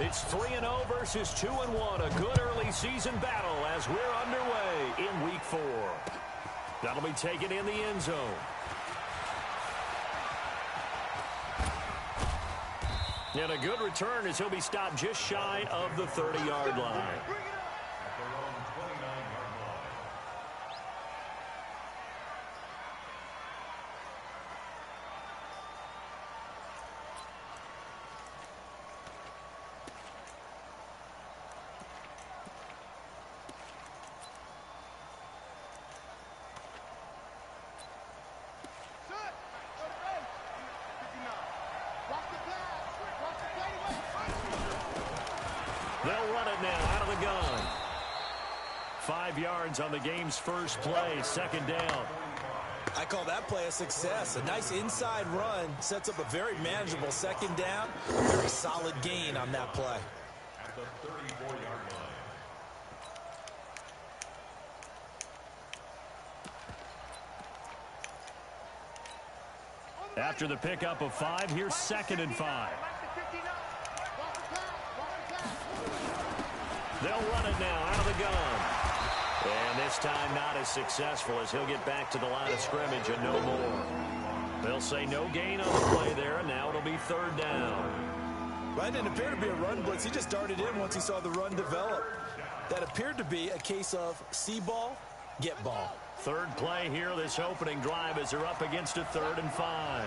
It's 3-0 versus 2-1. A good early season battle as we're underway in Week 4. That'll be taken in the end zone. And a good return as he'll be stopped just shy of the 30-yard line. They'll run it now out of the gun. 5 yards on the game's first play, second down. I call that play a success. A nice inside run sets up a very manageable second down. Very solid gain on that play. At the 34-yard line. After the pickup of 5, here's 2nd and 5. They'll run it now out of the gun. And this time not as successful as he'll get back to the line of scrimmage and no more. They'll say no gain on the play there, and now it'll be 3rd down. Well, it didn't appear to be a run blitz. He just darted in once he saw the run develop. That appeared to be a case of see ball, get ball. 3rd play here this opening drive as they're up against a 3rd and 5.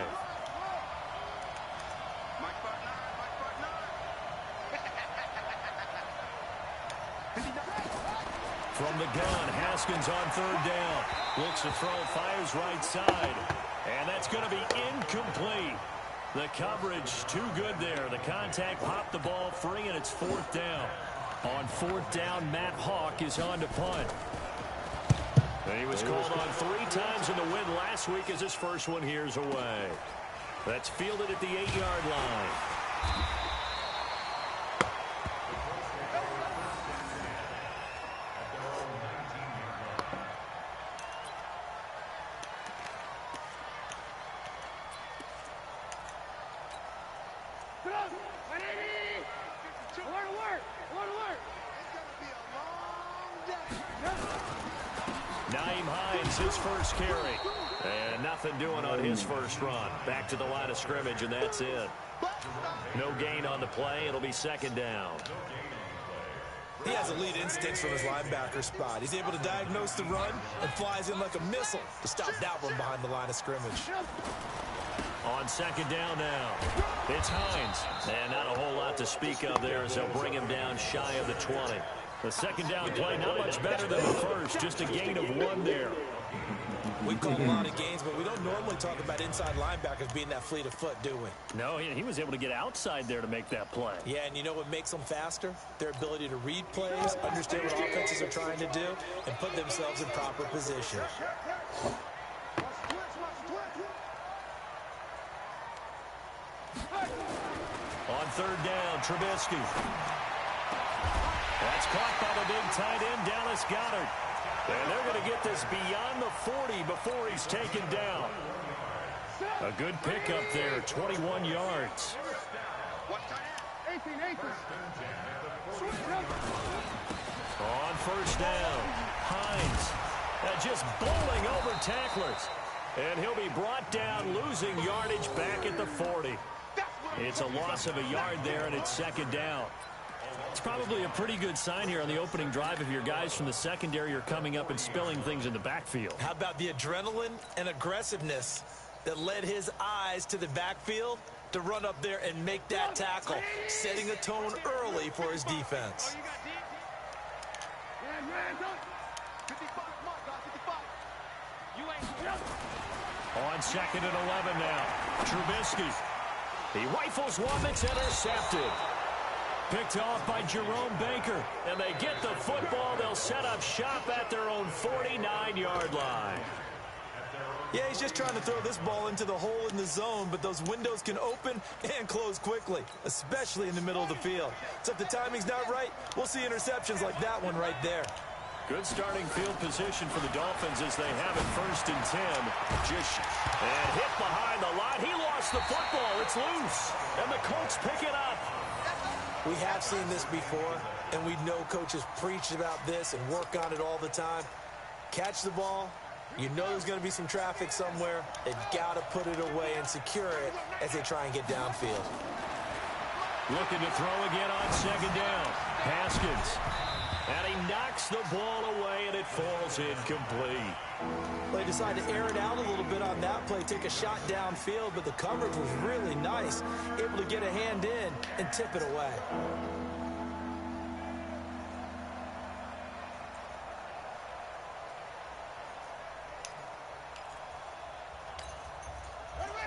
From the gun, Haskins on 3rd down. Looks to throw, fires right side. And that's going to be incomplete. The coverage too good there. The contact popped the ball free, and it's 4th down. On 4th down, Matt Hawk is on to punt. And he was called on 3 times in the win last week as his first one here's away. That's fielded at the 8-yard line. His first carry. And nothing doing on his first run. Back to the line of scrimmage, and that's it. No gain on the play. It'll be 2nd down. He has elite instincts from his linebacker spot. He's able to diagnose the run and flies in like a missile to stop that one behind the line of scrimmage. On 2nd down now, it's Hines. And not a whole lot to speak of there as they'll bring him down shy of the 20. The 2nd down play not much better than the first, just a gain of 1 there. We've called a lot of gains, but we don't normally talk about inside linebackers being that fleet of foot, do we? No, he was able to get outside there to make that play. Yeah, and you know what makes them faster? Their ability to read plays, understand what offenses are trying to do, and put themselves in proper position. On 3rd down, Trubisky. That's caught by the big tight end, Dallas Goedert. And they're going to get this beyond the 40 before he's taken down. A good pickup there, 21 yards. On 1st down, Hines just bowling over tacklers. And he'll be brought down, losing yardage back at the 40. It's a loss of a yard there, and it's 2nd down. It's probably a pretty good sign here on the opening drive if your guys from the secondary are coming up and spilling things in the backfield. How about the adrenaline and aggressiveness that led his eyes to the backfield to run up there and make that tackle, setting a tone early for his defense. On 2nd and 11 now, Trubisky. He rifles one that's intercepted. Picked off by Jerome Baker. And they get the football. They'll set up shop at their own 49-yard line. Yeah, he's just trying to throw this ball into the hole in the zone, but those windows can open and close quickly, especially in the middle of the field. So if the timing's not right, we'll see interceptions like that one right there. Good starting field position for the Dolphins as they have it 1st and 10. And hit behind the line. He lost the football. It's loose. And the Colts pick it up. We have seen this before, and we know coaches preach about this and work on it all the time. Catch the ball. You know there's going to be some traffic somewhere. They've got to put it away and secure it as they try and get downfield. Looking to throw again on second down. Haskins. And he knocks the ball away, and it falls incomplete. Well, they decided to air it out a little bit on that play, take a shot downfield, but the coverage was really nice. Able to get a hand in and tip it away.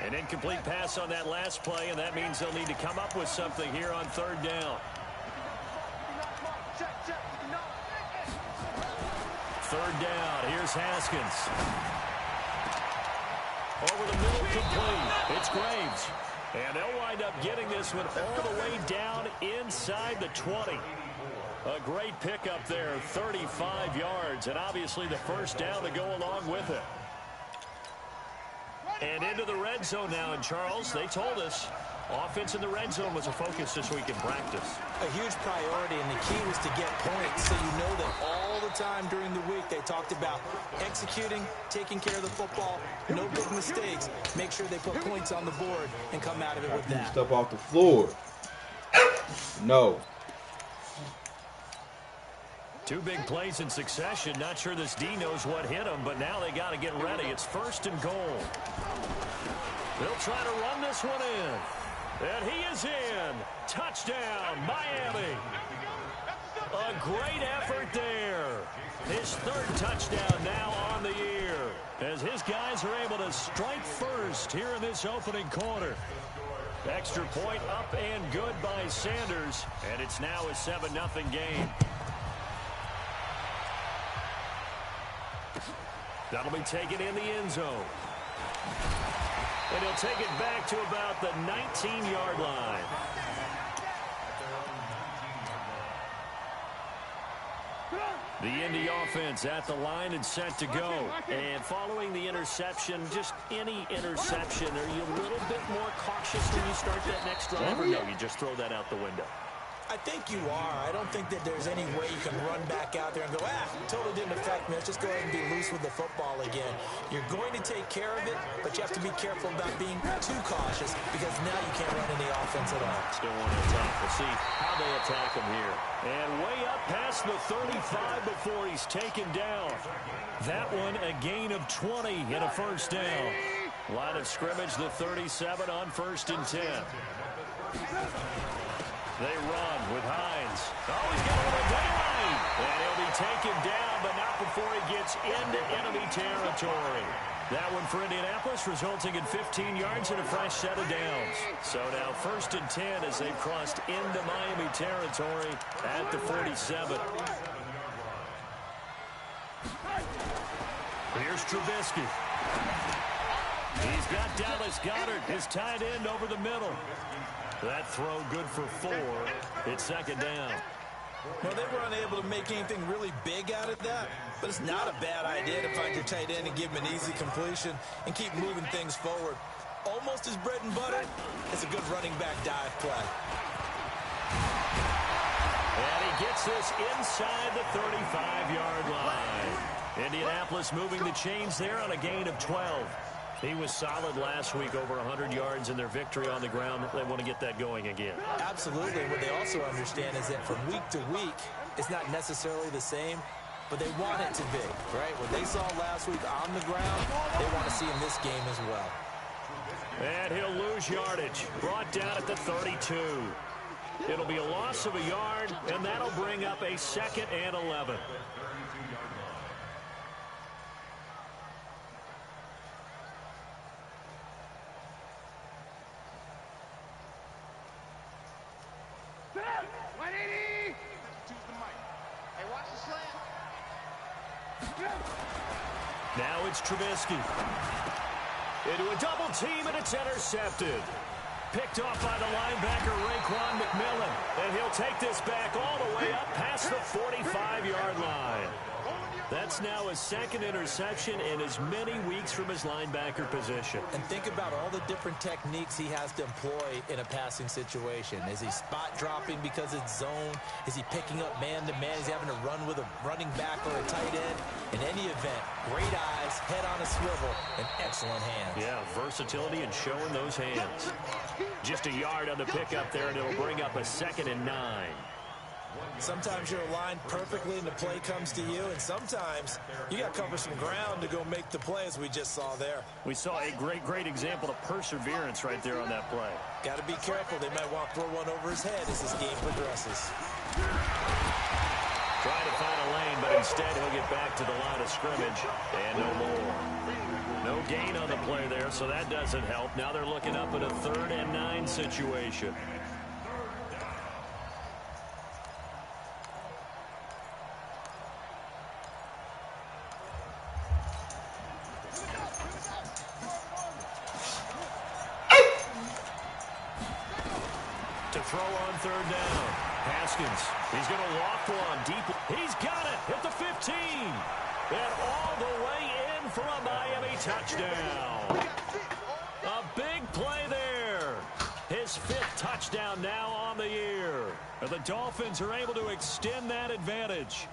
An incomplete pass on that last play, and that means they'll need to come up with something here on third down. Third down, here's Haskins. Over the middle, complete. It's Graves. And they'll wind up getting this one all the way down inside the 20. A great pickup there, 35 yards, and obviously the first down to go along with it. And into the red zone now, and Charles, they told us offense in the red zone was a focus this week in practice. A huge priority, and the key was to get points. So you know that all the time during the week they talked about executing, taking care of the football, no big mistakes. Make sure they put points on the board and come out of it with that. Step off the floor. No. Two big plays in succession. Not sure this D knows what hit him, but now they got to get ready. It's first and goal. They'll try to run this one in. And he is in. Touchdown, Miami. A great effort there. His third touchdown now on the year, as his guys are able to strike first here in this opening quarter. Extra point up and good by Sanders, and it's now a 7-0 game. That'll be taken in the end zone. And he'll take it back to about the 19-yard line. The Indy offense at the line and set to go. And following the interception, just any interception, are you a little bit more cautious when you start that next drive? Or no, you just throw that out the window? I think you are. I don't think that there's any way you can run back out there and go, totally didn't affect me. Let's just go ahead and be loose with the football again. You're going to take care of it, but you have to be careful about being too cautious because now you can't run any offense at all. Still want to attack. We'll see how they attack him here. And way up past the 35 before he's taken down. That one a gain of 20 and a first down. Line of scrimmage, the 37 on first and 10. They run with Hines. Oh, he's got a little daylight. And he'll be taken down, but not before he gets into enemy territory. That one for Indianapolis, resulting in 15 yards and a fresh set of downs. So now first and 10 as they've crossed into Miami territory at the 47. Here's Trubisky. He's got Dallas Goedert, his tight end, over the middle. That throw good for 4. It's second down. Well, they were unable to make anything really big out of that, but it's not a bad idea to find your tight end and give him an easy completion and keep moving things forward. Almost his bread and butter. It's a good running back dive play. And he gets this inside the 35-yard line. Indianapolis moving the chains there on a gain of 12. He was solid last week, over 100 yards in their victory on the ground. They want to get that going again. Absolutely. What they also understand is that from week to week, it's not necessarily the same, but they want it to be, right? What they saw last week on the ground, they want to see in this game as well. And he'll lose yardage. Brought down at the 32. It'll be a loss of a yard, and that'll bring up a 2nd and 11. Now it's Trubisky. Into a double team, and it's intercepted. Picked off by the linebacker, Raekwon McMillan. And he'll take this back all the way up past the 45-yard line. That's now his second interception in as many weeks from his linebacker position. And think about all the different techniques he has to employ in a passing situation. Is he spot dropping because it's zone? Is he picking up man-to-man? Is he having to run with a running back or a tight end? In any event, great eyes, head on a swivel, and excellent hands. Yeah, versatility and showing those hands. Just a yard on the pickup there, and it'll bring up a 2nd and 9. Sometimes you're aligned perfectly and the play comes to you, and sometimes you got to cover some ground to go make the play, as we just saw there. We saw a great example of perseverance right there on that play. Got to be careful. They might want to throw one over his head as this game progresses. Trying to find a lane, but instead he'll get back to the line of scrimmage, and no more. No gain on the play there, so that doesn't help. Now they're looking up at a 3rd and 9 situation. To throw on 3rd down. Haskins, he's going to loft one deep. He's got it at the 15. And all the way in for a Miami touchdown. A big play there. His 5th touchdown now on the year. And the Dolphins are able to extend that advantage.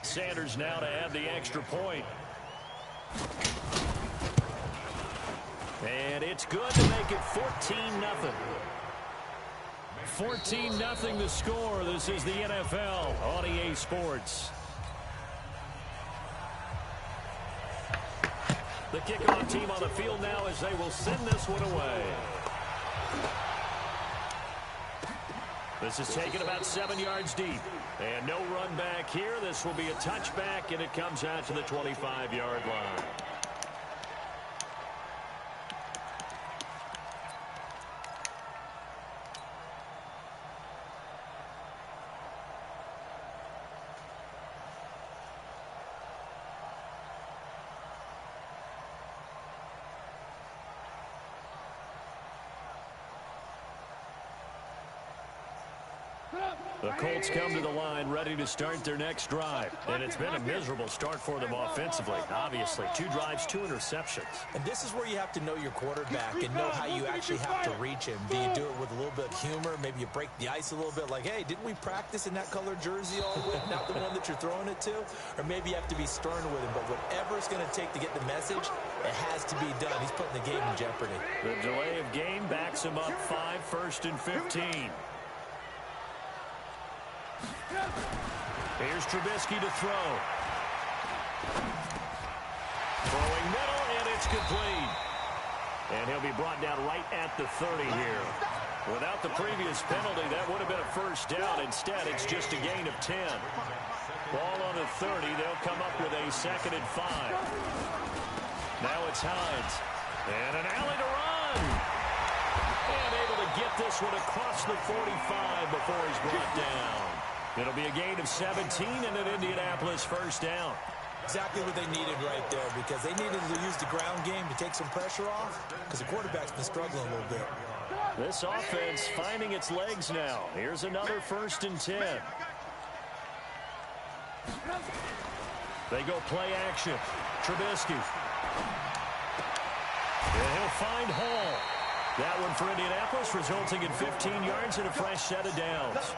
Sanders now to add the extra point. And it's good to make it 14-0. 14-0 the score. This is the NFL on EA Sports. The kickoff team on the field now as they will send this one away. This is taken about 7 yards deep. And no run back here. This will be a touchback, and it comes out to the 25-yard line. The Colts come to the line ready to start their next drive. And it's been a miserable start for them offensively. Obviously, 2 drives, 2 interceptions. And this is where you have to know your quarterback and know how you actually have to reach him. Do you do it with a little bit of humor? Maybe you break the ice a little bit like, hey, didn't we practice in that color jersey all week? Not the one that you're throwing it to? Or maybe you have to be stern with him. But whatever it's going to take to get the message, it has to be done. He's putting the game in jeopardy. The delay of game backs him up 5, 1st and 15. Here's Trubisky to throw. Throwing middle, and it's complete. And he'll be brought down right at the 30 here. Without the previous penalty, that would have been a 1st down. Instead, it's just a gain of 10. Ball on the 30. They'll come up with a 2nd and 5. Now it's Hines. And an alley to run. And able to get this one across the 45 before he's brought down. It'll be a gain of 17 and an Indianapolis 1st down. Exactly what they needed right there, because they needed to use the ground game to take some pressure off, because the quarterback's been struggling a little bit. This offense finding its legs now. Here's another 1st and 10. They go play action. Trubisky. And he'll find Hall. That one for Indianapolis, resulting in 15 yards and a fresh set of downs.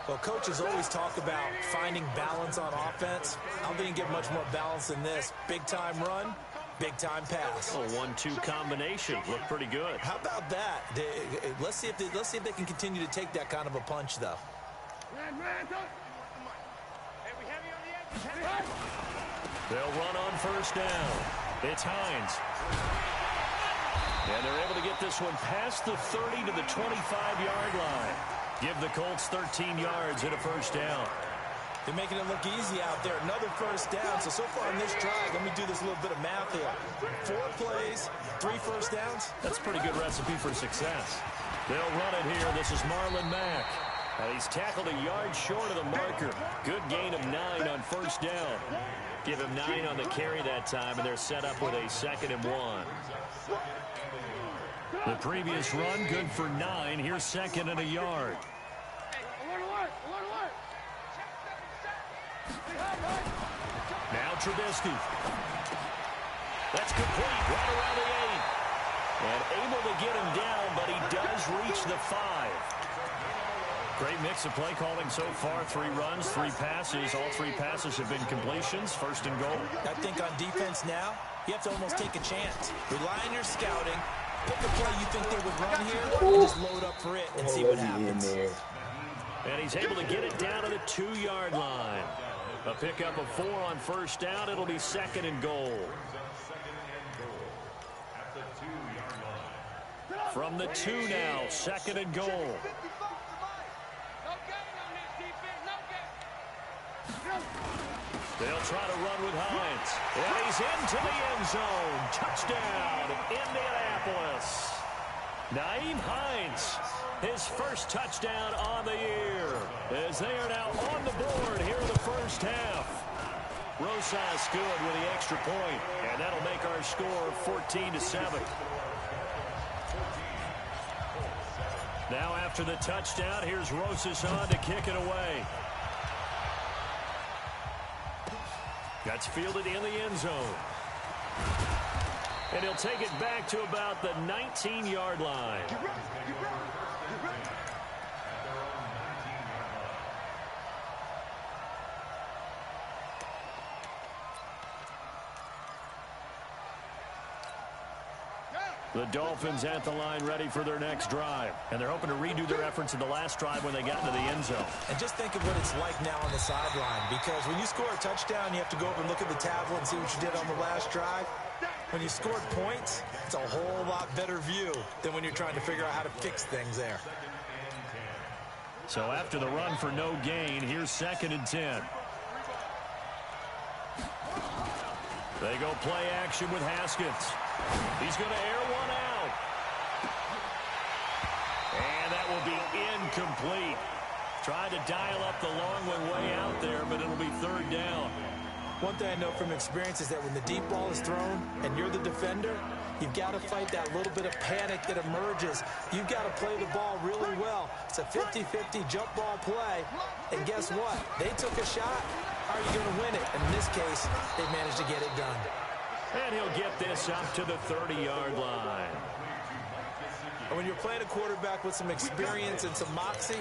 Well, coaches always talk about finding balance on offense. I don't think you can get much more balance than this. Big-time run, big-time pass. A 1-2 combination. Looked pretty good. How about that? Let's see if they can continue to take that kind of a punch, though. They'll run on 1st down. It's Hines. And they're able to get this one past the 30 to the 25-yard line. Give the Colts 13 yards and a 1st down. They're making it look easy out there. Another 1st down. So far in this drive, let me do this little bit of math here. 4 plays, 3 1st downs. That's a pretty good recipe for success. They'll run it here. This is Marlon Mack. He's tackled a yard short of the marker. Good gain of 9 on 1st down. Give him 9 on the carry that time, and they're set up with a 2nd and 1. The previous run, good for 9. Here's second and a yard. Now Trubisky. That's complete right around the 8. And able to get him down, but he does reach the 5. Great mix of play calling so far. 3 runs, 3 passes. All 3 passes have been completions. First and goal. I think on defense now, you have to almost take a chance. Rely on your scouting. Pick a play you think they would run here, and just load up for it and see what happens. And he's able to get it down to the 2-yard line. A pickup of 4 on first down. It'll be second and goal. From the 2 now, second and goal. They'll try to run with Hines. And he's into the end zone. Touchdown, Indianapolis. Nyheim Hines, his first touchdown on the year, as they are now on the board here in the first half. Rosas good with the extra point, and that'll make our score 14-7. Now after the touchdown, here's Rosas on to kick it away. That's fielded in the end zone. And he'll take it back to about the 19-yard line. The Dolphins at the line ready for their next drive. And they're hoping to redo their efforts in the last drive when they got into the end zone. And just think of what it's like now on the sideline. Because when you score a touchdown, you have to go over and look at the tablet and see what you did on the last drive. When you scored points, it's a whole lot better view than when you're trying to figure out how to fix things there. So after the run for no gain, here's second and 10. They go play action with Haskins. He's going to air one out. And that will be incomplete. Tried to dial up the long one way out there, but it'll be third down. One thing I know from experience is that when the deep ball is thrown and you're the defender, you've got to fight that little bit of panic that emerges. You've got to play the ball really well. It's a 50-50 jump ball play. And guess what? They took a shot. How are you going to win it? And in this case, they managed to get it done. And he'll get this up to the 30-yard line. And when you're playing a quarterback with some experience and some moxie,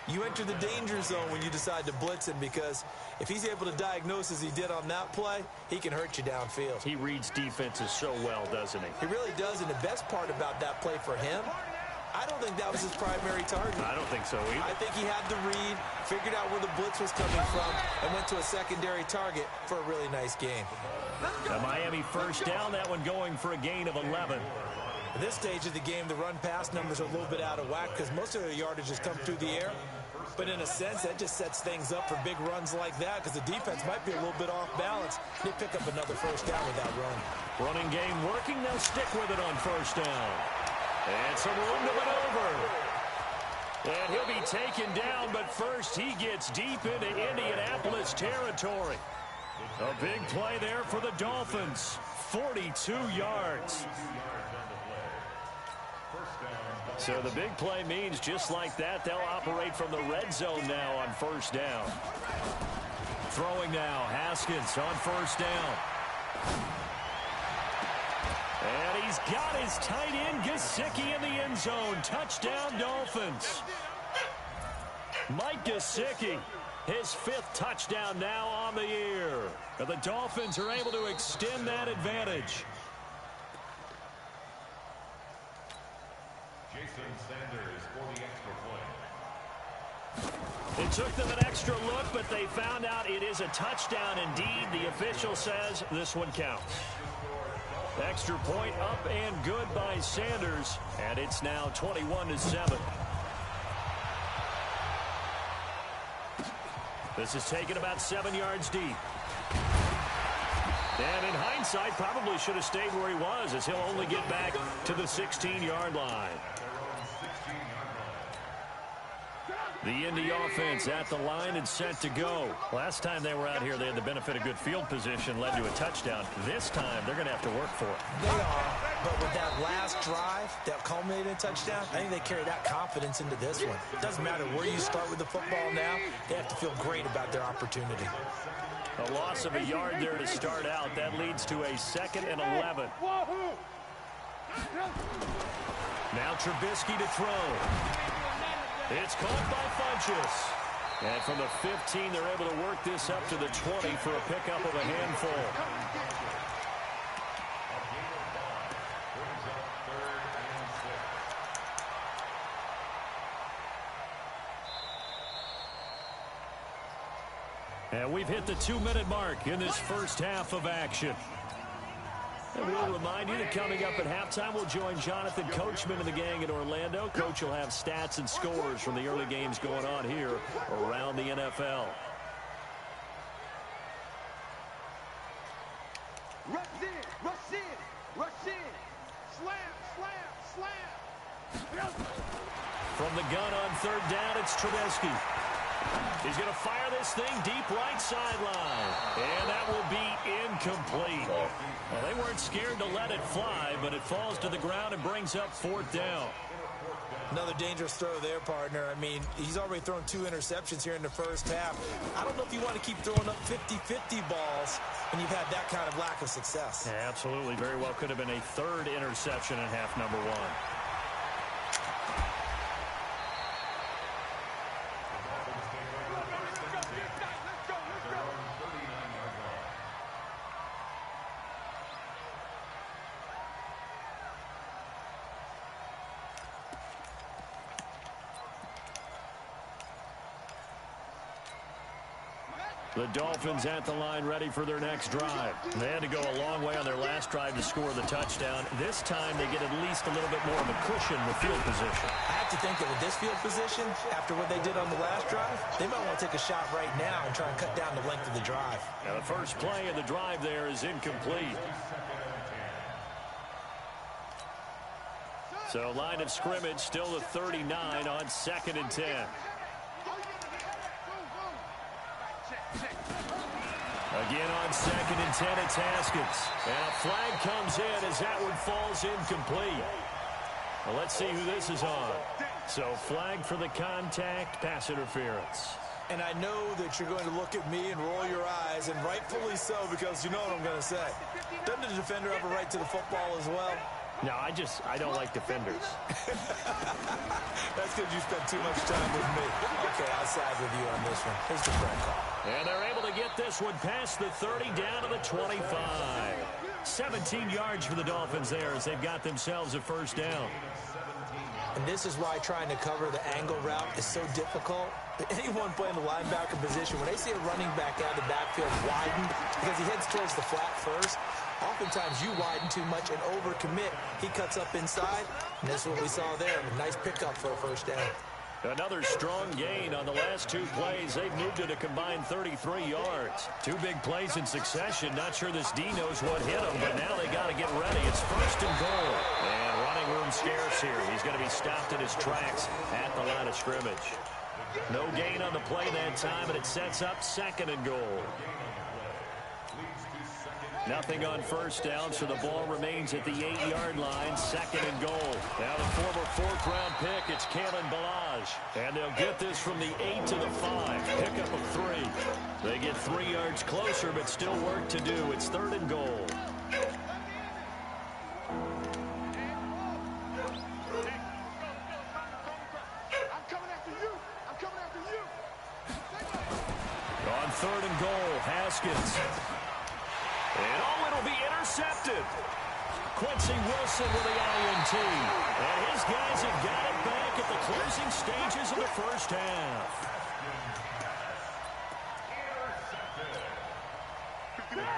you enter the danger zone when you decide to blitz him, because if he's able to diagnose as he did on that play, he can hurt you downfield. He reads defenses so well, doesn't he? He really does, and the best part about that play for him, I don't think that was his primary target. I don't think so either. I think he had the read, figured out where the blitz was coming from, and went to a secondary target for a really nice game. The Miami first down, that one going for a gain of 11. At this stage of the game, the run-pass numbers are a little bit out of whack because most of their yardage has come through the air. But in a sense, that just sets things up for big runs like that because the defense might be a little bit off balance. They pick up another first down with that run. Running game working. They'll stick with it on first down. And some room to maneuver. And he'll be taken down, but first he gets deep into Indianapolis territory. A big play there for the Dolphins. 42 yards. So the big play means just like that, they'll operate from the red zone now on first down. Throwing now, Haskins on first down. And he's got his tight end, Gesicki, in the end zone. Touchdown, Dolphins. Mike Gesicki, his 5th touchdown now on the year. And the Dolphins are able to extend that advantage. It took them an extra look, but they found out it is a touchdown indeed. The official says this one counts. Extra point up and good by Sanders, and it's now 21-7. This is taken about 7 yards deep. And in hindsight, probably should have stayed where he was, as he'll only get back to the 16-yard line. The Indy offense at the line and set to go. Last time they were out here, they had the benefit of good field position, led to a touchdown. This time, they're going to have to work for it. They are, but with that last drive that culminated in a touchdown, I think they carry that confidence into this one. It doesn't matter where you start with the football now. They have to feel great about their opportunity. A loss of a yard there to start out. That leads to a 2nd and 11. Now Trubisky to throw. It's caught by Funchess. And from the 15, they're able to work this up to the 20 for a pickup of a handful. And we've hit the 2-minute mark in this first half of action. And we'll remind you that coming up at halftime, we'll join Jonathan Coachman and the gang in Orlando. Coach will have stats and scores from the early games going on here around the NFL. Rush in, rush in, rush in. Slam, slam, slam. From the gun on 3rd down, it's Trubisky. He's going to fire this thing deep right sideline. And that will be incomplete. Well, they weren't scared to let it fly, but it falls to the ground and brings up 4th down. Another dangerous throw there, partner. I mean, he's already thrown 2 interceptions here in the first half. I don't know if you want to keep throwing up 50-50 balls when you've had that kind of lack of success. Yeah, absolutely. Very well could have been a 3rd interception in half number 1. The Dolphins at the line ready for their next drive. They had to go a long way on their last drive to score the touchdown. This time they get at least a little bit more of a cushion with field position. I have to think that with this field position, after what they did on the last drive, they might want to take a shot right now and try and cut down the length of the drive. Now the first play of the drive there is incomplete. So line of scrimmage still the 39 on 2nd and 10. Again on 2nd and 10, it's Haskins. And a flag comes in as that one falls incomplete. Well, let's see who this is on. So flag for the contact, pass interference. And I know that you're going to look at me and roll your eyes, and rightfully so, because you know what I'm going to say. Doesn't the defender have a right to the football as well? No, I don't like defenders. That's because you spent too much time with me. Okay, I'll side with you on this one. Here's the front call. And they're able to get this one past the 30 down to the 25. 17 yards for the Dolphins there as they've got themselves a 1st down. And this is why trying to cover the angle route is so difficult. Anyone playing the linebacker position, when they see a running back out of the backfield widen because he heads towards the flat first, oftentimes you widen too much and overcommit. He cuts up inside, and that's what we saw there. A nice pickup for a 1st down. Another strong gain on the last 2 plays. They've moved it a combined 33 yards. 2 big plays in succession. Not sure this D knows what hit him, but now they got to get ready. It's 1st and goal. And running room scarce here. He's going to be stopped in his tracks at the line of scrimmage. No gain on the play that time, and it sets up 2nd and goal. Nothing on 1st down, so the ball remains at the 8-yard line, 2nd and goal. Now the former 4th-round pick, it's Kalen Ballage. And they'll get this from the 8 to the 5, pickup of 3. They get 3 yards closer, but still work to do. It's 3rd and goal. On 3rd and goal, Haskins. And it'll be intercepted. Quincy Wilson with the INT. And his guys have got it back at the closing stages of the 1st half.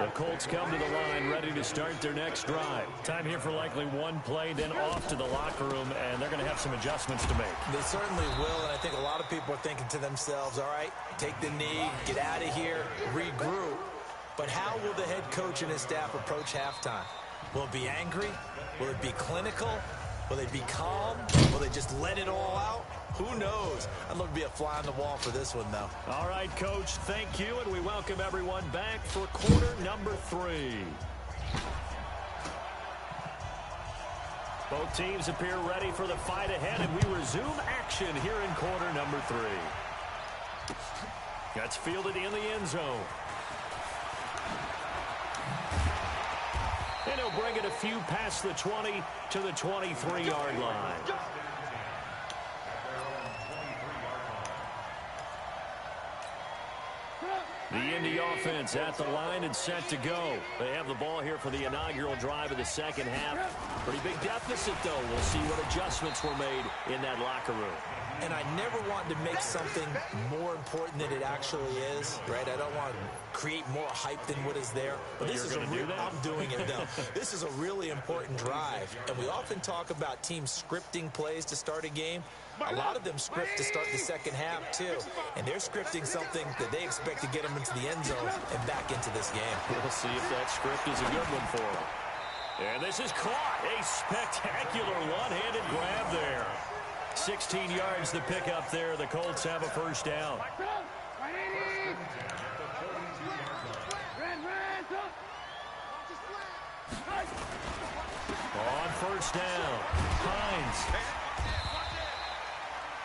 The Colts come to the line ready to start their next drive. Time here for likely 1 play, then off to the locker room, and they're going to have some adjustments to make. They certainly will, and I think a lot of people are thinking to themselves, all right, take the knee, get out of here, regroup. But how will the head coach and his staff approach halftime? Will it be angry? Will it be clinical? Will they be calm? Will they just let it all out? Who knows? I'd love to be a fly on the wall for this one, though. All right, Coach, thank you, and we welcome everyone back for quarter number 3. Both teams appear ready for the fight ahead, and we resume action here in quarter number 3. That's fielded in the end zone. And he'll bring it a few past the 20 to the 23-yard line. The Indy offense at the line and set to go. They have the ball here for the inaugural drive of the second half. Pretty big deficit, though. We'll see what adjustments were made in that locker room. And I never want to make something more important than it actually is, right? I don't want to create more hype than what is there. But this is I'm doing it now. This is a really important drive. And we often talk about teams scripting plays to start a game. A lot of them script to start the second half, too. And they're scripting something that they expect to get them into the end zone and back into this game. We'll see if that script is a good one for them. And this is caught. A spectacular one-handed grab there. 16 yards to pick up there. The Colts have a first down. On first down, Phins.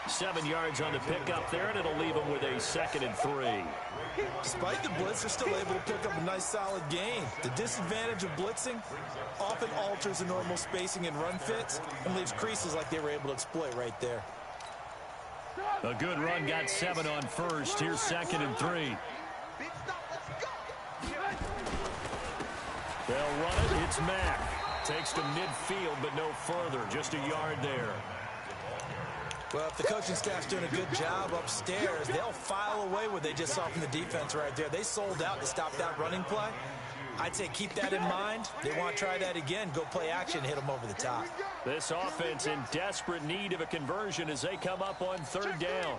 7 yards on the pickup there, and it'll leave them with a 2nd and 3. Despite the blitz, they're still able to pick up a nice, solid gain. The disadvantage of blitzing often alters the normal spacing and run fits and leaves creases like they were able to exploit right there. A good run got 7 on first. Here's 2nd and 3. They'll run it. It's Mack. Takes to midfield, but no further. Just a yard there. Well, if the coaching staff's doing a good job upstairs, they'll file away what they just saw from the defense right there. They sold out to stop that running play. I'd say keep that in mind. They want to try that again. Go play action, hit them over the top. This offense in desperate need of a conversion as they come up on 3rd down.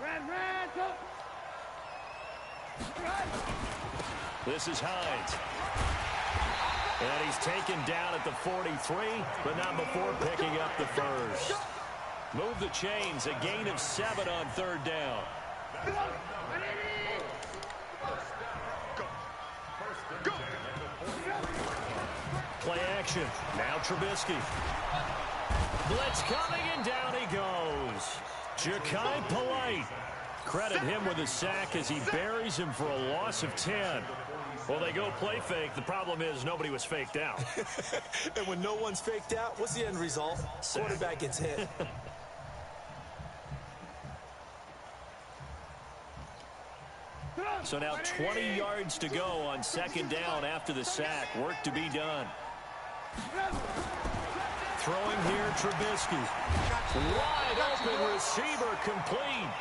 This is Phins. And he's taken down at the 43, but not before picking up the first. Move the chains, a gain of 7 on 3rd down. Play action. Now Trubisky. Blitz coming, and down he goes. Ja'Kai Polite. Credit him with a sack as he buries him for a loss of 10. Well, they go play fake. The problem is nobody was faked out. And when no one's faked out, what's the end result? Quarterback gets hit. So now 20 yards to go on 2nd down after the sack. Work to be done. Throwing here, Trubisky. Wide open receiver, complete.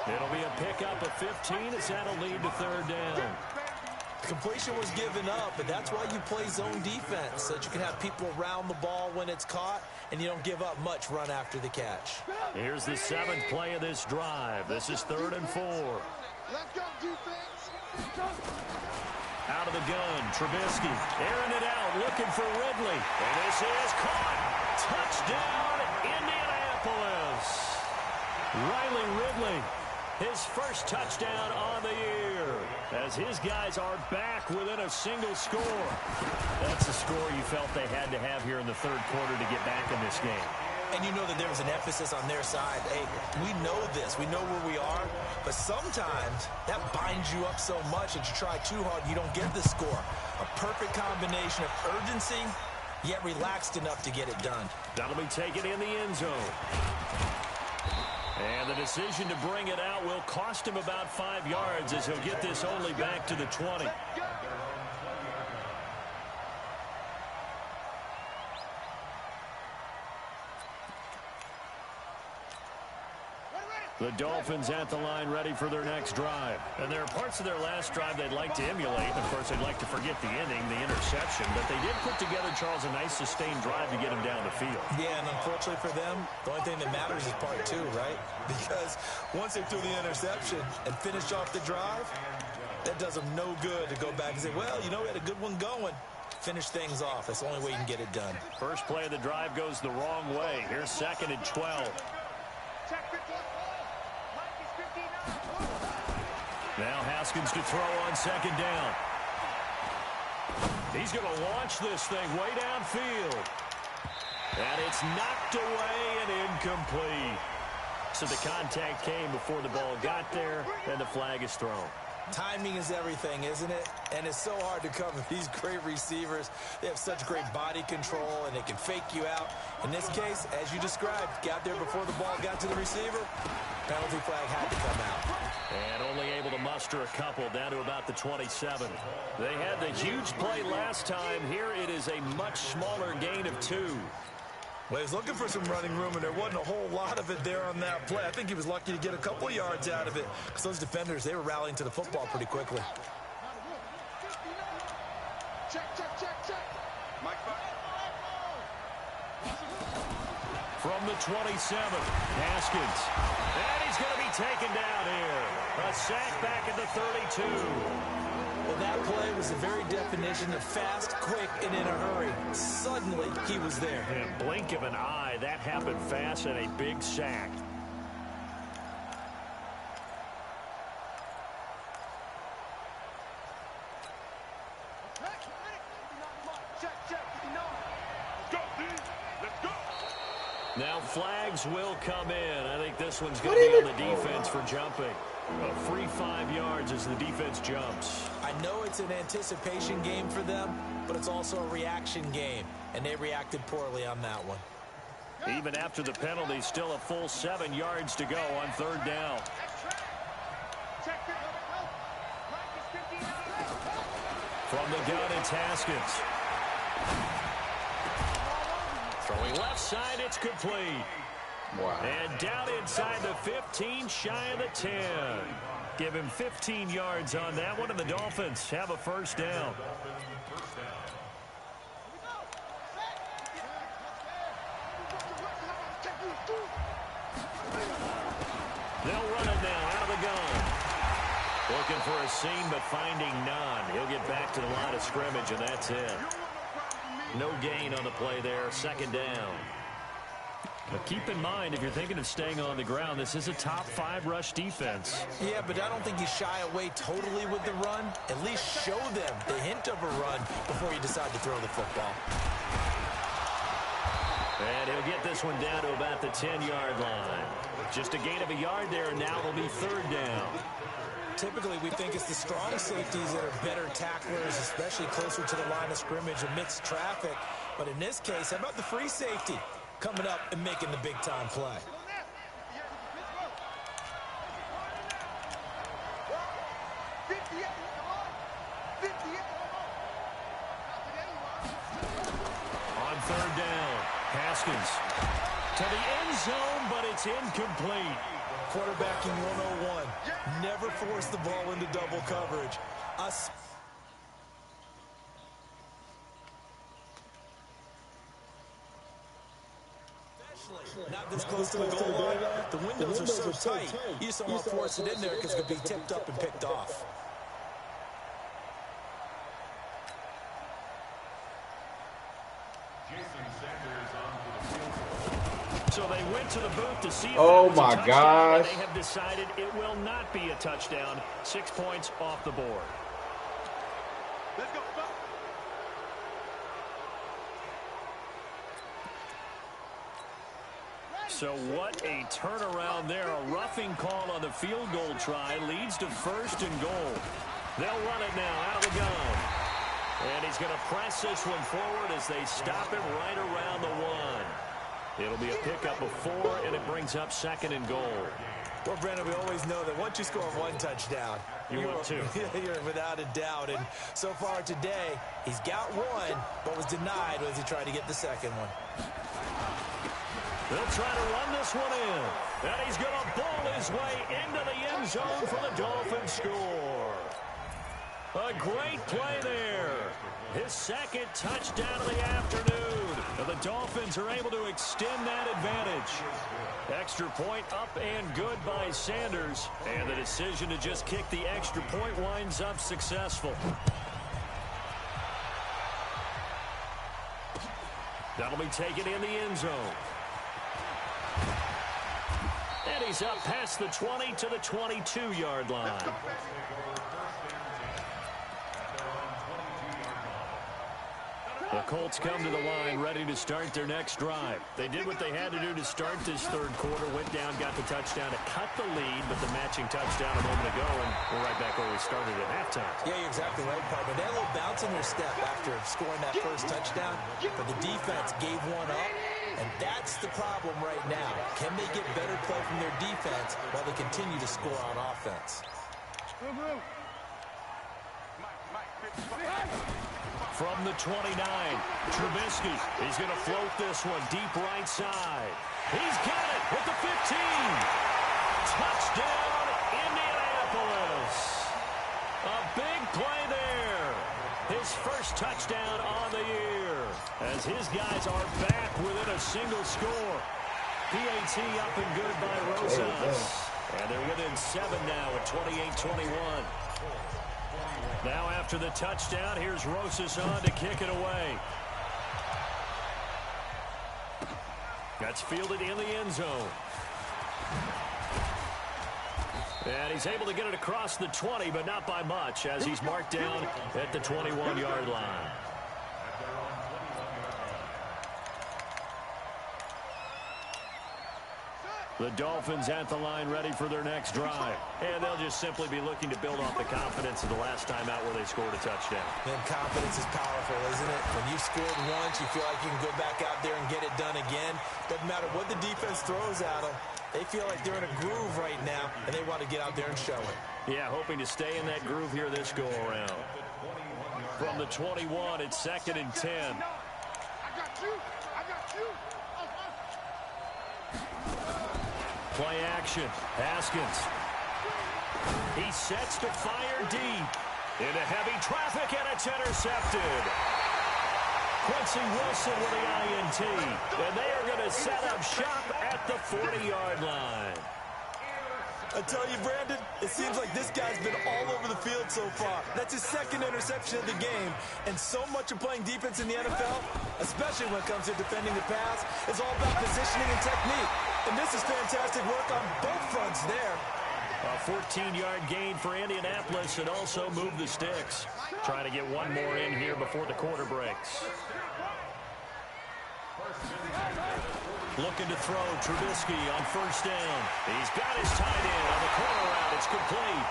It'll be a pickup of 15 as that'll lead to 3rd down. Completion was given up, but that's why you play zone defense, so that you can have people around the ball when it's caught, and you don't give up much run after the catch. Here's the 7th play of this drive. This is 3rd and 4. Let's go, defense. Out of the gun, Trubisky airing it out, looking for Ridley. And this is caught. Touchdown, Indianapolis. Riley Ridley, his first touchdown on the year, as his guys are back within a single score. That's the score you felt they had to have here in the 3rd quarter to get back in this game. And you know that there was an emphasis on their side. Hey, we know this. We know where we are. But sometimes that binds you up so much that you try too hard, you don't get the score. A perfect combination of urgency, yet relaxed enough to get it done. That'll be taken in the end zone. And the decision to bring it out will cost him about 5 yards as he'll get this only back to the 20. The Dolphins at the line ready for their next drive. And there are parts of their last drive they'd like to emulate. Of course, they'd like to forget the inning, the interception. But they did put together, Charles, a nice sustained drive to get him down the field. Yeah, and unfortunately for them, the only thing that matters is part 2, right? Because once they threw the interception and finished off the drive, that does them no good to go back and say, well, you know, we had a good one going. Finish things off. That's the only way you can get it done. First play of the drive goes the wrong way. Here's 2nd and 12. Now Haskins to throw on second down. He's going to launch this thing way downfield. And it's knocked away and incomplete. So the contact came before the ball got there, and the flag is thrown. Timing is everything, isn't it? And it's so hard to cover these great receivers. They have such great body control, and they can fake you out. In this case, as you described, got there before the ball got to the receiver. Penalty flag had to come out. And only able to muster a couple down to about the 27. They had the huge play last time. Here it is a much smaller gain of 2. Well, he was looking for some running room, and there wasn't a whole lot of it there on that play. I think he was lucky to get a couple yards out of it, because those defenders, they were rallying to the football pretty quickly. Check. From the 27, Haskins. And he's going to be taken down here. A sack back at the 32. Well, that play was the very definition of fast, quick, and in a hurry. Suddenly, he was there. In a blink of an eye, that happened fast and a big sack. Now flags will come in. I think this one's going to be on the defense for jumping. A free 5 yards as the defense jumps. I know it's an anticipation game for them, but it's also a reaction game, and they reacted poorly on that one. Even after the penalty, still a full 7 yards to go on third down. From the gun, it's Haskins. Throwing left side, it's complete. Wow. And down inside the 15, shy of the 10. Give him 15 yards on that one, and the Dolphins have a first down. They'll run it now out of the gun. Looking for a seam, but finding none. He'll get back to the line of scrimmage, and that's it. No gain on the play there, second down. But keep in mind, if you're thinking of staying on the ground, this is a top 5 rush defense. Yeah, but I don't think you shy away totally with the run. At least show them the hint of a run before you decide to throw the football. And he'll get this one down to about the 10-yard line. Just a gain of a yard there, and now it'll be third down. Typically, we think it's the strong safeties that are better tacklers, especially closer to the line of scrimmage amidst traffic. But in this case, how about the free safety coming up and making the big-time play? On third down, Haskins to the end zone, but it's incomplete. Quarterbacking 101. Never force the ball into double coverage. Not this close to the goal line. The windows are so tight. You just don't want to force it in there because it could be tipped up and picked off. So they went to the booth to see if Oh that was a my touchdown, gosh. and they have decided it will not be a touchdown. 6 points off the board. Let's go. So what a turnaround there. A roughing call on the field goal try leads to first and goal. They'll run it now out of the gun. And he's going to press this one forward as they stop him right around the 1. It'll be a pickup of 4, and it brings up second and goal. Well, Brandon, we always know that once you score 1 touchdown, You want 2. You're without a doubt. And so far today, he's got 1, but was denied as he tried to get the second one. They'll try to run this one in. And he's going to ball his way into the end zone for the Dolphins score. A great play there. His second touchdown of the afternoon. And the Dolphins are able to extend that advantage. Extra point up and good by Sanders. And the decision to just kick the extra point winds up successful. That'll be taken in the end zone. And he's up past the 20 to the 22-yard line. The Colts come to the line ready to start their next drive. They did what they had to do to start this third quarter, went down, got the touchdown to cut the lead, but the matching touchdown a moment ago, and we're right back where we started at halftime. Yeah, you're exactly right, partner. They had a little bounce in their step after scoring that first touchdown, but the defense gave one up, and that's the problem right now. Can they get better play from their defense while they continue to score on offense? From the 29, Trubisky. He's going to float this one deep right side. He's got it at the 15. Touchdown, Indianapolis. A big play there. His first touchdown on the year. As his guys are back within a single score. PAT up and good by Rosas. And they're within 7 now at 28-21. Now after the touchdown, here's Rosas on to kick it away. That's fielded in the end zone. And he's able to get it across the 20, but not by much, as he's marked down at the 21-yard line. The Dolphins at the line ready for their next drive. And they'll just simply be looking to build off the confidence of the last time out where they scored a touchdown. And confidence is powerful, isn't it? When you've scored once, you feel like you can go back out there and get it done again. Doesn't matter what the defense throws at them. They feel like they're in a groove right now, and they want to get out there and show it. Yeah, hoping to stay in that groove here this go-around. From the 21, it's 2nd and 10. I got you. I got you. Play action. Haskins. He sets to fire deep. Into heavy traffic, and it's intercepted. Quincy Wilson with the INT. And they are going to set up shop at the 40-yard line. I tell you, Brandon, it seems like this guy's been all over the field so far. That's his second interception of the game. And so much of playing defense in the NFL, especially when it comes to defending the pass, is all about positioning and technique. And this is fantastic work on both fronts there. A 14-yard gain for Indianapolis and also move the sticks. Trying to get one more in here before the quarter breaks. Looking to throw, Trubisky on first down. He's got his tight end on the corner route. It's complete.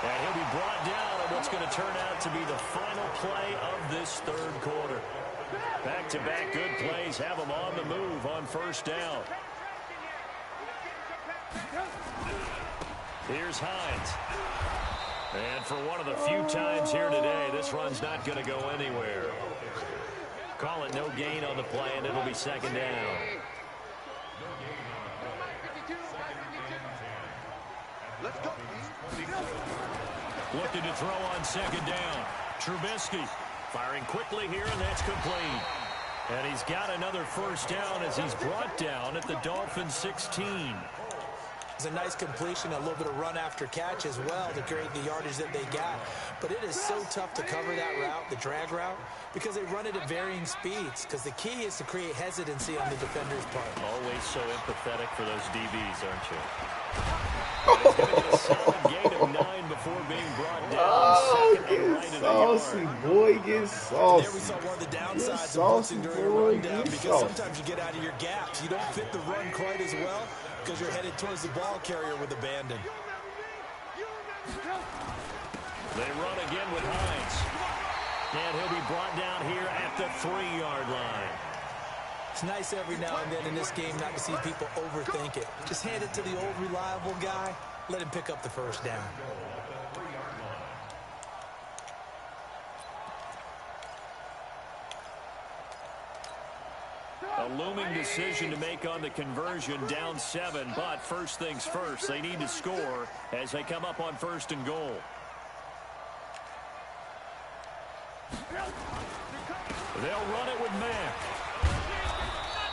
And he'll be brought down on what's going to turn out to be the final play of this third quarter. Back-to-back good plays have him on the move on first down. Here's Hines. And for one of the few times here today, this run's not going to go anywhere. Call it no gain on the play, and it'll be second down. Let's go. Looking to throw on second down. Trubisky firing quickly here, and that's complete. And he's got another first down as he's brought down at the Dolphins' 16. It's a nice completion, a little bit of run after catch as well to create the yardage that they got. But it is so tough to cover that route, the drag route, because they run it at varying speeds. Because the key is to create hesitancy on the defender's part. Always so empathetic for those DBs, aren't you? He's going to get a solid gain of 9 before being brought down. Oh, Second and right get in the saucy, yard. boy, get saucy. There we saw one of the downsides Get of blitzing during a boy, rundown, get because saucy. sometimes you get out of your gaps. You don't fit the run quite as well because you're headed towards the ball carrier with abandon. They run again with Hines. And he'll be brought down here at the 3-yard line. It's nice every now and then in this game not to see people overthink it. Just hand it to the old reliable guy. Let him pick up the first down. A looming decision to make on the conversion, down 7. But first things first, they need to score as they come up on 1st and goal. They'll run it with Mack.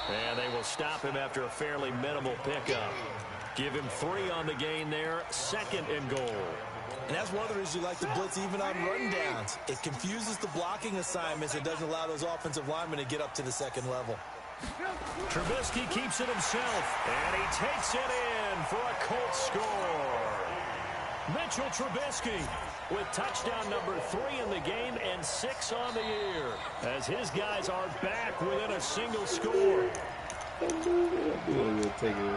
And they will stop him after a fairly minimal pickup. Give him 3 on the gain there, 2nd and goal. And that's one of the reasons you like to blitz even on rundowns. It confuses the blocking assignments. It doesn't allow those offensive linemen to get up to the second level. Trubisky keeps it himself, and he takes it in. again for a Colts score. Mitchell Trubisky with touchdown number 3 in the game and 6 on the year as his guys are back within a single score. Take it away.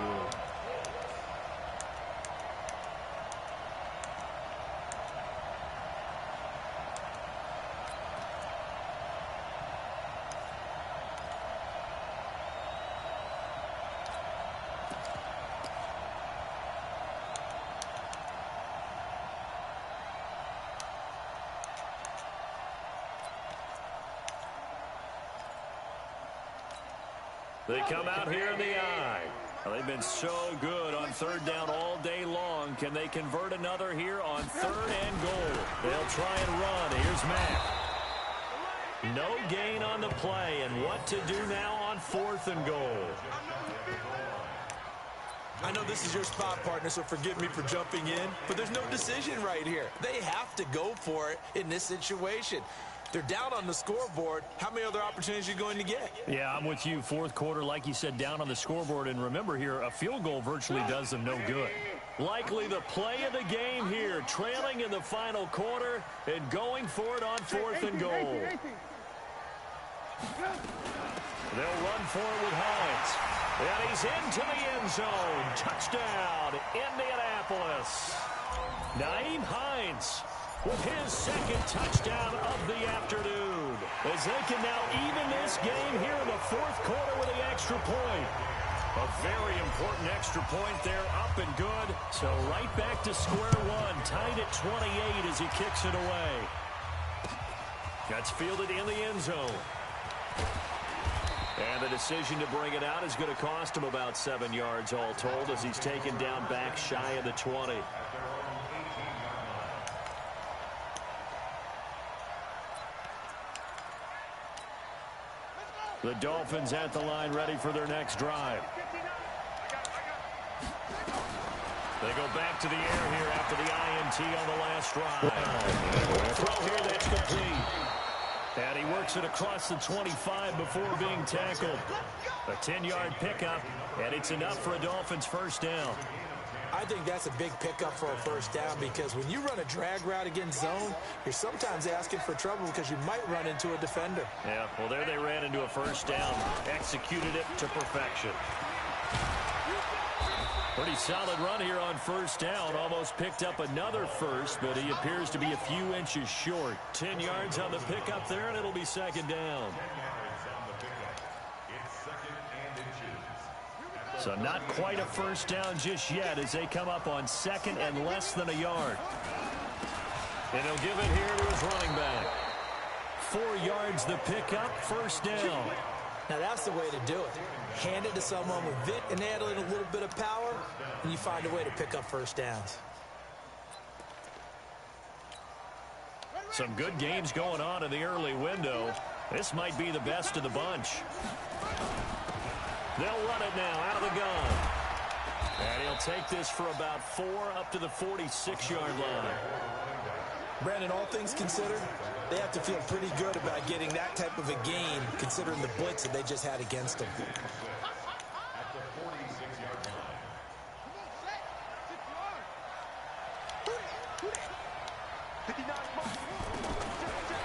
They come out here in the eye. They've been so good on third down all day long. Can they convert another here on third and goal? They'll try and run. Here's Mack. No gain on the play. And what to do now on fourth and goal? I know this is your spot, partner, so forgive me for jumping in, but there's no decision right here. They have to go for it in this situation. They're down on the scoreboard. How many other opportunities are you going to get? Yeah, I'm with you. Fourth quarter, like you said, down on the scoreboard. And remember here, a field goal virtually does them no good. Likely the play of the game here, trailing in the final quarter and going for it on fourth and goal. They'll run for it with Hines. And he's into the end zone. Touchdown, Indianapolis. Nyheim Hines with his second touchdown of the afternoon, as they can now even this game here in the fourth quarter with the extra point. A very important extra point there, up and good. So right back to square one, tied at 28 as he kicks it away. That's fielded in the end zone. And the decision to bring it out is going to cost him about 7 yards all told, as he's taken down back shy of the 20. The Dolphins at the line, ready for their next drive. They go back to the air here after the INT on the last drive. Throw here, that's complete. And he works it across the 25 before being tackled. A 10-yard pickup, and it's enough for a Dolphins first down. I think that's a big pickup for a first down, because when you run a drag route against zone, you're sometimes asking for trouble because you might run into a defender. Yeah, well, there they ran into a first down, executed it to perfection. Pretty solid run here on first down. Almost picked up another first, but he appears to be a few inches short. 10 yards on the pickup there, and it'll be second down. So not quite a first down just yet as they come up on second and less than a yard. And he'll give it here to his running back. 4 yards the pickup, first down. Now that's the way to do it. Hand it to someone with Vic and add in a little bit of power, and you find a way to pick up first downs. Some good games going on in the early window. This might be the best of the bunch. They'll run it now out of the gun. And he'll take this for about 4 up to the 46-yard line. Brandon, all things considered, they have to feel pretty good about getting that type of a gain, considering the blitz that they just had against them.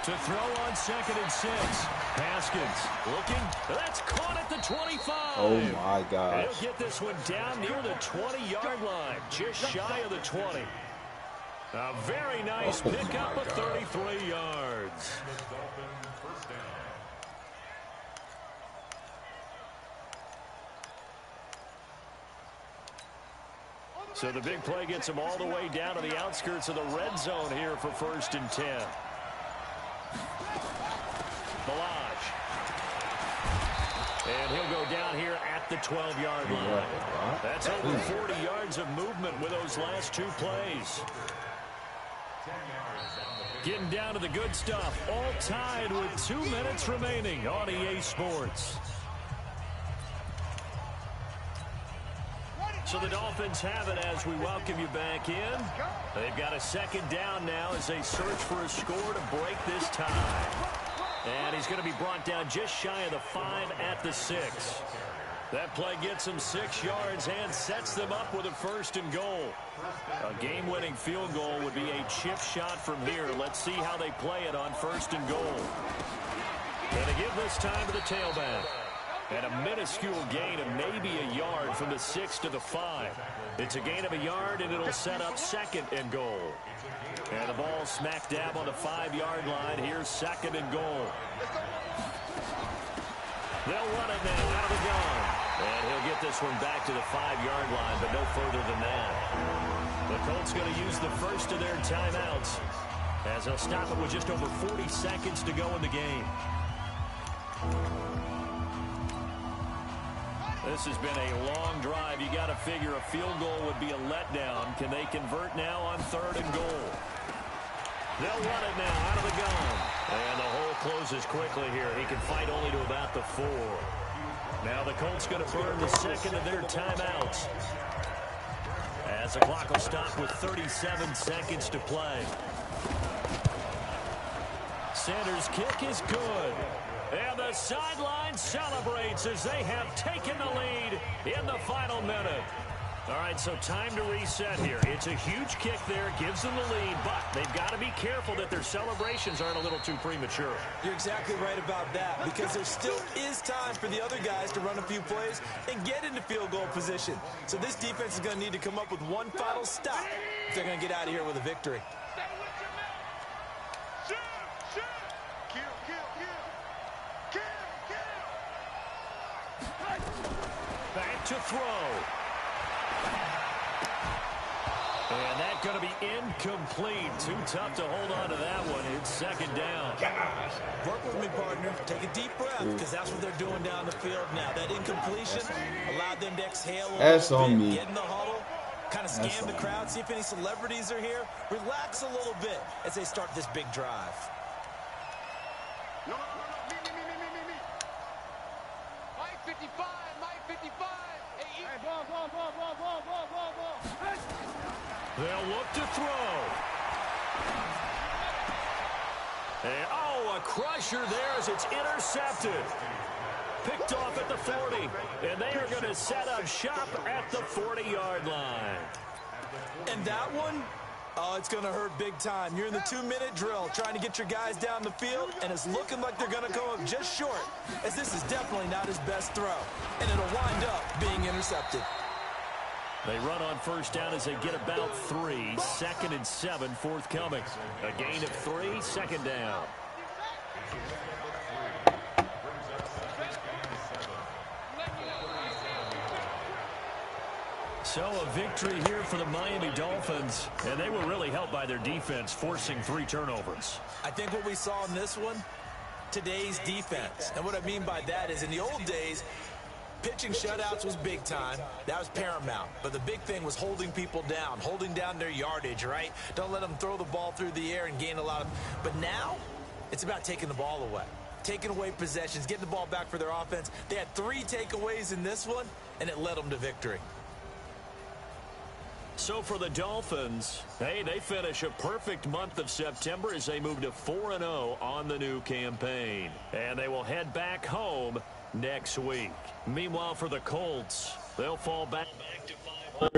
To throw on second and 6. Haskins looking. That's caught at the 25. Oh, my gosh. He'll get this one down near the 20-yard line, just shy of the 20. A very nice pickup of 33 yards. So the big play gets him all the way down to the outskirts of the red zone here for first and 10. Balaj. And he'll go down here at the 12-yard line. That's over 40 yards of movement with those last 2 plays. Getting down to the good stuff. All tied with 2 minutes remaining on EA Sports. So the Dolphins have it as we welcome you back in. They've got a second down now as they search for a score to break this tie. And he's going to be brought down just shy of the 5 at the 6. That play gets them 6 yards and sets them up with a 1st and goal. A game-winning field goal would be a chip shot from here. Let's see how they play it on 1st and goal. Going to give this time to the tailback. And a minuscule gain of maybe a yard from the 6 to the 5. It's a gain of a yard, and it'll set up 2nd and goal. And the ball smack dab on the 5-yard line. Here's 2nd and goal. They'll run it now out of the gun. And he'll get this one back to the 5-yard line, but no further than that. The Colts going to use the first of their timeouts as they'll stop it with just over 40 seconds to go in the game. This has been a long drive. You got to figure a field goal would be a letdown. Can they convert now on 3rd and goal? They'll run it now out of the gun. And the hole closes quickly here. He can fight only to about the 4. Now the Colts going to burn the 2nd of their timeouts, as the clock will stop with 37 seconds to play. Sanders' kick is good. And the sideline celebrates as they have taken the lead in the final minute. All right, so time to reset here. It's a huge kick there, gives them the lead, but they've got to be careful that their celebrations aren't a little too premature. You're exactly right about that, because there still is time for the other guys to run a few plays and get into field goal position. So this defense is going to need to come up with one final stop if they're going to get out of here with a victory. Back to throw. And that's going to be incomplete. Too tough to hold on to that one. It's 2nd down. Work with me, partner. Take a deep breath, because that's what they're doing down the field now. That incompletion allowed them to exhale a little bit, get in the huddle, kind of scan the crowd, see if any celebrities are here. Relax a little bit as they start this big drive. No. Me. Mike 55. Hey, ball. They'll look to throw. And, a crusher there as it's intercepted. Picked off at the 40. And they are going to set up shop at the 40-yard line. And that one, it's going to hurt big time. You're in the 2-minute drill trying to get your guys down the field, and it's looking like they're going to come up just short, as this is definitely not his best throw. And it'll wind up being intercepted. They run on 1st down as they get about 3. 2nd and 7 forthcoming. A gain of 3, 2nd down. So a victory here for the Miami Dolphins, and they were really helped by their defense, forcing 3 turnovers. I think what we saw in this one, today's defense. And what I mean by that is in the old days, pitching shutouts was big time. That was paramount. But the big thing was holding people down, holding down their yardage, right? Don't let them throw the ball through the air and gain a lot of... But now, it's about taking the ball away. Taking away possessions, getting the ball back for their offense. They had 3 takeaways in this one, and it led them to victory. So for the Dolphins, hey, they finish a perfect month of September as they move to 4-0 on the new campaign. And they will head back home next week. Meanwhile, for the Colts, they'll fall back to 500.